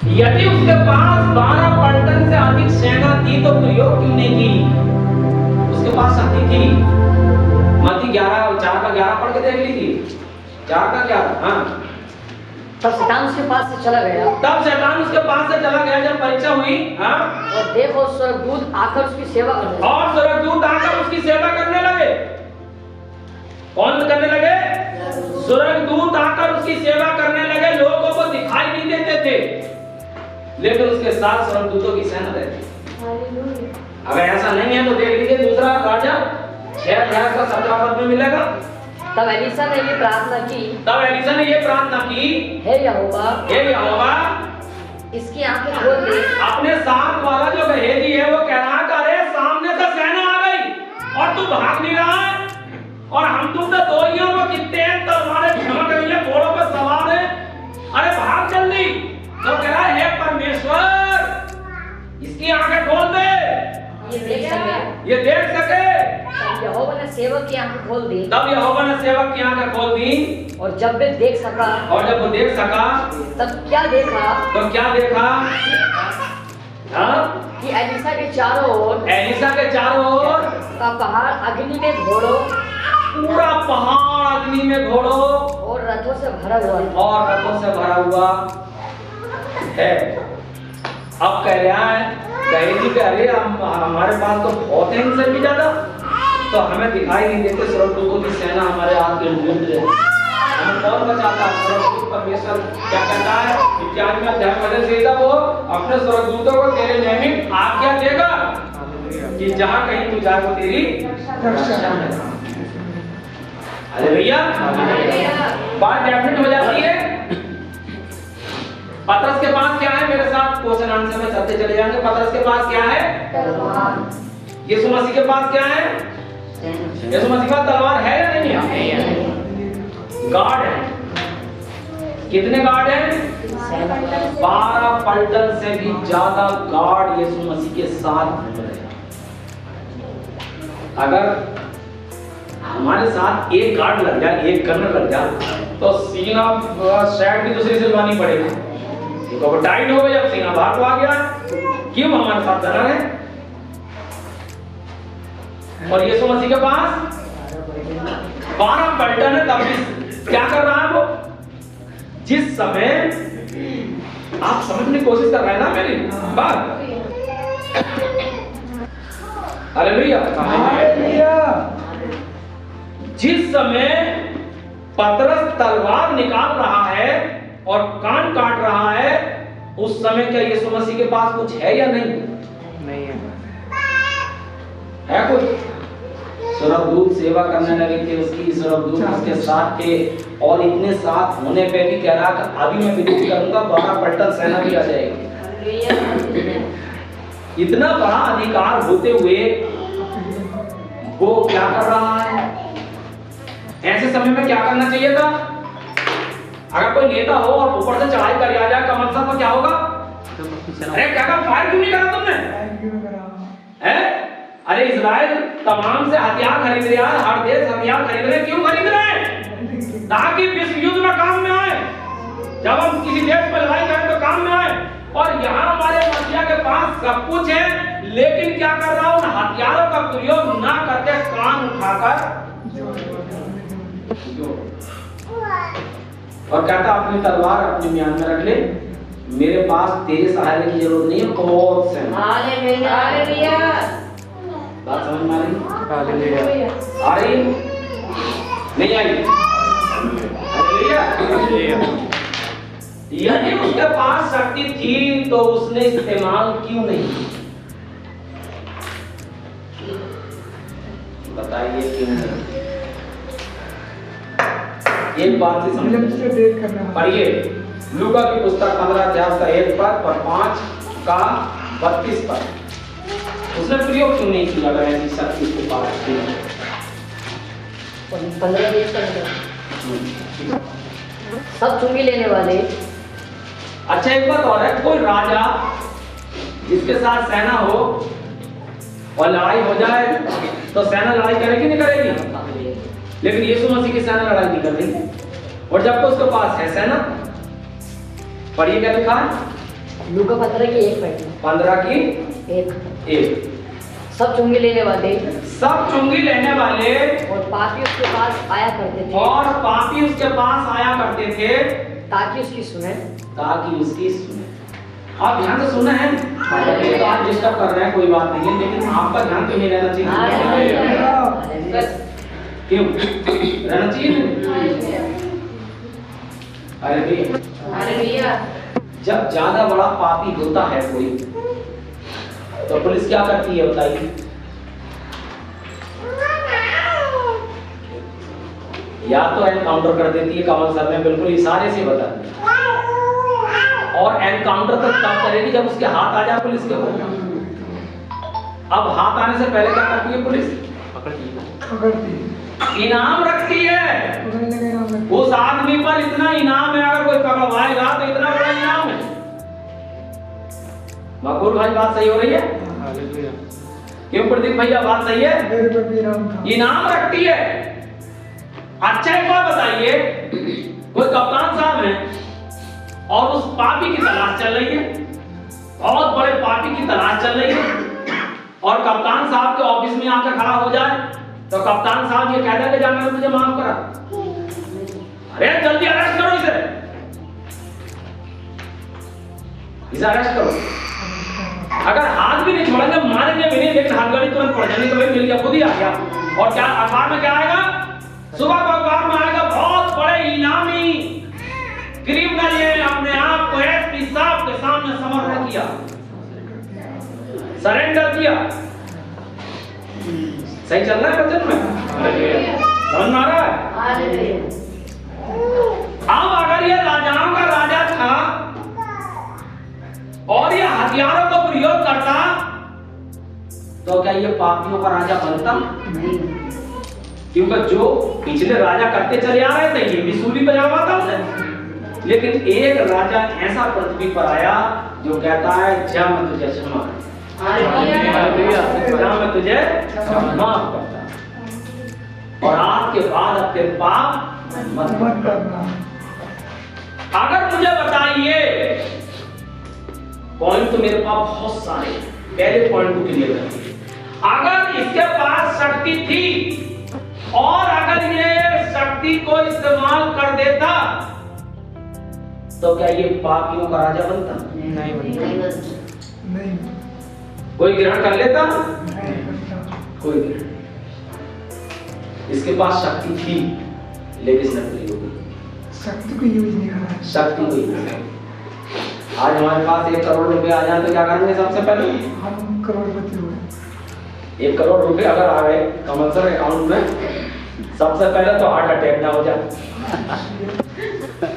यदि उसके पास 12 पलटन से अधिक सेना थी तो प्रयोग क्यों नहीं की? उसके पास शक्ति थी। मत्ती 11 4 का 11 पढ़ के देख लीजिए। 4 का 11। हाँ, तब शैतान उसके पास से चला गया। तब शैतान उसके पास से चला गया जब परीक्षा हुई। हाँ, और देखो स्वर्गदूत आकर उसकी सेवा करने लगे। और स्वर्गदूत आकर उसकी सेवा करने लगे। कौन करने लगे? स्वर्गदूत आकर उसकी सेवा करने लगे। लोगों को दिखाई नहीं देते थे, लेकिन उसके साथ स्वर्गदूतों की सेना रहती। अगर ऐसा नहीं है तो देख लीजिए दूसरा राजा 6 का 17 पद में मिलेगा। तब एलीशा ने ये प्रार्थना की। तब एलीशा ने ये प्रार्थना की, हे यहोवा, हे यहोवा, इसकी आंखें खोल दे। अपने साथ वाला जो गेहजी है वो कह रहा है, अरे सामने से सेना आ गई और तू भाग नहीं रहा है, और हम तुम तो दो ही हो, वो कितने हैं, तलवारें चमक रही है, घोड़ों पर सवार है, अरे भाग जल्दी। तो कह रहा है, हे परमेश्वर, इसकी आंखें खोल दे, ये देख सके। ये देख सके। तब यहोवा ने सेवक की आंखें खोल दी। तब यहोवा ने सेवक की आंखें खोल दी, और जब वे देख सका, और जब वो देख सका तब क्या देखा? तो क्या देखा? हाँ, कि एलीशा के चारों ओर, एलीशा के चारों ओर का पहाड़ अग्नि में घोड़ों, पूरा पहाड़ अग्नि में घोड़ों और रथों से भरा हुआ था। और रथों से भरा हुआ है। अब कह रहा है गेहजी के, अरे हमारे पास तो बहुत है इनसे भी ज्यादा, तो हमें दिखाई नहीं देते स्वर्गदूतों की सेना हमारे हाथ के विरुद्ध है, हमें कौन बचाता? स्वर्गदूत परमेश्वर क्या कहता है 51 में अध्याय पढ़ने से जब वो अपने स्वर्गदूतों को तेरे नियमित आज्ञा देगा कि जहां कहीं तू जाए वो तेरी रक्षा है। अरे भैया, बात डेफिनेट हो जाती है। पतरस के पास क्या है? मेरे साथ क्वेश्चन आंसर में चलते चले जाएंगे। पतरस के पास क्या है? तलवार। यीशु मसीह के पास क्या है? यीशु मसीह के पास तलवार है या नहीं है? गार्ड है। कितने गार्ड हैं? 12 पलटन से भी ज्यादा गार्ड यीशु मसीह के साथ घूम रहे हैं। अगर हमारे साथ एक गार्ड लग जाए, एक गनर लग जाए, तो सीना शायद भी दूसरी सिलवानी पड़ेगी। तो टाइट हो गई, अब सीना बाहर को आ गया। क्यों? हमारे साथ गनर है। और यीशु मसीह के पास 12 पलटन है। तब भी क्या कर रहा है वो? जिस समय आप समझने की कोशिश कर रहे हैं ना मेरी बात, हालेलुया, जिस समय पतरस तलवार निकाल रहा है और कान काट रहा है, उस समय क्या यीशु मसीह के पास कुछ है या नहीं? नहीं है कुछ? स्वर्गदूत सेवा करने लगे थे उसकी, स्वर्गदूत उसके साथ थे, और इतने साथ होने पे भी कह रहा कि अभी मैं विद्युत करूंगा, 12 पलटन सेना भी आ जाएगी। इतना बड़ा अधिकार होते हुए वो क्या कर रहा है? ऐसे समय में क्या करना चाहिए था? अगर कोई नेता हो और ऊपर से चढ़ाई कर आ जाए कमर साहब, तो क्या होगा? अरे क्या फायर क्यों नहीं करा तुमने? हैं? अरे इजराइल तमाम से हथियार खरीद रहा है, हर देश हथियार खरीद रहे, क्यों खरीद रहे हैं? ताकि विश्व युद्ध में काम में आए, जब हम किसी देश पर लड़ाई करें तो काम में आए। और यहाँ हमारे मसीहा के पास सब कुछ है, लेकिन क्या कर रहा हूं? हथियारों का प्रयोग ना करके कान उठाकर और कहता अपनी तलवार अपने म्यान में रख ले, मेरे पास तेरे सहारे की जरूरत नहीं है, बहुत से। हालेलुया, बात समझ में आ रही? हालेलुया, आ रही? नहीं आई? हालेलुया। यदि उसके पास शक्ति थी तो उसने इस्तेमाल क्यों नहीं की? बताइए क्यों नहीं? एक बात से समझ पढ़िए, लूका की पुस्तक 15 अध्याय का 1 पद और 5 का 32 पद। उसने प्रयोग क्यों नहीं किया? अगर ऐसी शक्ति उसके पास थी। 15 सब चुंगी लेने वाले। अच्छा एक बात और है, कोई राजा जिसके साथ सेना हो और लड़ाई हो जाए तो सेना लड़ाई करेगी नहीं करेगी? लेकिन यीशु मसीह की सेना लड़ाई नहीं कर रही, और जबकि उसके पास है सेना। पढ़िए क्या लिखा है? लूका 15 की 1 पढ़ लो। 15 की 1। 1। सब चुंगी लेने वाले सब चुंगी लेने वाले और पापी उसके पास आया करते थे, और पापी उसके पास आया करते थे ताकि उसकी सुने। ताकि उसकी सुने। आप ध्यान से सुनना है, तो आप डिस्टर्ब कर रहे हैं, कोई बात नहीं है, लेकिन आपका ध्यान तो नहीं रहना चाहिए। क्यों रहना चाहिए? अरे भैया, जब ज्यादा बड़ा पापी होता है कोई, तो पुलिस क्या करती है बताइए? या तो एनकाउंटर कर देती है, कमल सर ने बिल्कुल इशारे से बता दिया, और एनकाउंटर तो तब करेगी जब उसके हाथ आ जाए पुलिस के ऊपर। अब हाथ आने से पहले क्या करती है पुलिस? पकड़ती है, इनाम रखती है। उस आदमी पर इतना इनाम है, अगर कोई पकड़वाएगा तो इतना बड़ा इनाम है। मकबूल भाई बात सही हो रही है? क्यों प्रदीप भैया बात सही है? इनाम रखती है। अच्छा एक बात बताइए, कोई कप्तान साहब है और उस पापी की तलाश चल रही है, बहुत बड़े पापी की तलाश चल रही है, और कप्तान साहब के ऑफिस में आकर खड़ा हो जाए, तो कप्तान साहब ये कह दे कि जा मैंने तुझे माफ करा, अरे जल्दी अरेस्ट करो इसे अरेस्ट करो। अगर हाथ भी नहीं छोड़ेंगे, मारेंगे भी नहीं, लेकिन हाथ गाड़ी तुरंत पड़ जाएगी, तो भाई मिल गया, खुद ही आ गया। और क्या अखबार में क्या आएगा? सुबह को अखबार में आएगा, बहुत बड़े इनामी क्रिमिनल ने अपने आप को एसपी साहब के सामने समर्पण किया, सरेंडर किया। सही चल रहा है वचन में? समझ में आ रहा है? अब अगर ये राजाओं का राजा था और ये हथियारों का प्रयोग करता, तो क्या ये पापियों का राजा बनता? क्योंकि जो पिछले राजा करते चले आ रहे थे, ये भी सूली बजावा था उसे। लेकिन एक राजा ऐसा पृथ्वी पर आया जो कहता है जा मैं तुझे क्षमा, जा मैं तुझे माफ करता, और आज के बाद अब तेरे पाप मत करना। अगर मुझे बताइए, पॉइंट तो मेरे पास बहुत सारे, पहले पॉइंट को क्लियर करिए। अगर इसके पास शक्ति थी और अगर ये शक्ति को इस्तेमाल कर देता, तो क्या ये पापियों का राजा बनता? नहीं बनता। नहीं। कोई ग्रहण कर लेता? कोई ग्रहण। इसके पास शक्ति थी, लेकिन इसने प्रयोग शक्ति को यूज नहीं करा। शक्ति को यूज। आज हमारे पास 1 करोड़ रुपए आ जाए तो क्या करेंगे? सबसे पहले हम करोड़पति हुए। 1 करोड़ रुपए अगर आ गए कमल सर अकाउंट में, सबसे पहले तो हार्ट अटैक ना हो जाए।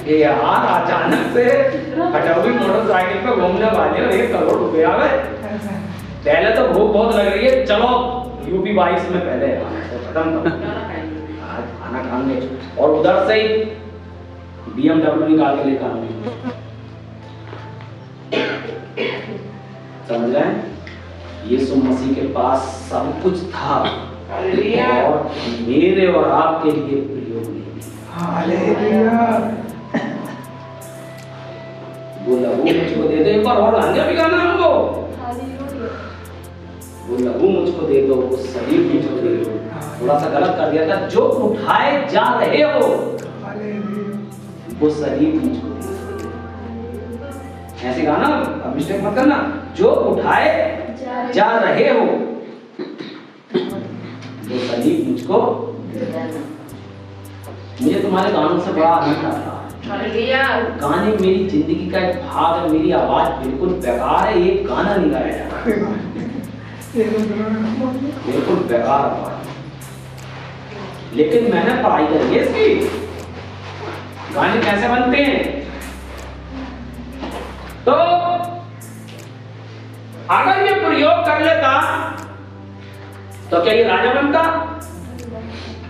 ये यार अचानक से खटौली मोटरसाइकिल पे घूमने वाले और 1 करोड़ रुपए आ गए। पहले तो भूख बहुत लग रही है, चलो यूपी 22 में पहले खत्म खाना खाएंगे, और उधर से ही BMW निकाल के लेकर आऊंगी। समझ रहे हैं? यीशु मसीह के पास सब कुछ था, और मेरे और आपके लिए प्रयोग नहीं। हालेलुया। वो लहू मुझको दे दो, एक बार और गांजा भी गाना हमको। वो लहू मुझको दे दो, वो शरीर मुझको दे दो। थोड़ा सा गलत कर दिया था, जो उठाए जा रहे हो वो शरीर मुझको दे दो। ऐसे गाना, अब मिस्टेक मत करना। जो उठाए जा रहे हो वो शरीर मुझको। मुझे तुम्हारे गानों से बड़ा आनंद आता है। गाने मेरी जिंदगी का एक भाग है। मेरी आवाज बिल्कुल बेकार है, एक गाना नहीं गाया जाता, बिल्कुल बेकार आवाज। लेकिन मैंने पढ़ाई करी है इसकी, गाने कैसे बनते हैं। तो अगर ये प्रयोग कर लेता तो क्या ये राजा बनता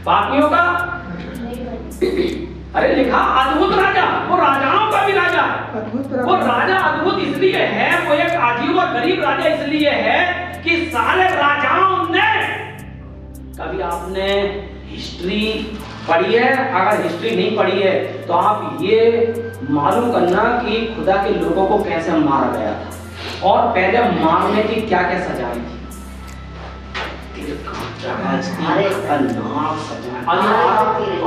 पापियों का? अरे लिखा अद्भुत राजा, वो राजाओं का भी राजा। वो राजा अद्भुत इसलिए है, वो एक अजीब और गरीब राजा इसलिए है कि सारे राजाओं ने, कभी आपने हिस्ट्री पढ़ी है? अगर हिस्ट्री नहीं पढ़ी है तो आप ये मालूम करना कि खुदा के लोगों को कैसे मारा गया था और पहले मारने की क्या क्या सजाएं थी।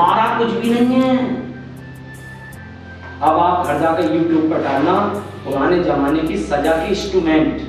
आरा कुछ भी नहीं है। अब आप घर जाकर YouTube पर डालना पुराने जमाने की सजा के इंस्ट्रूमेंट,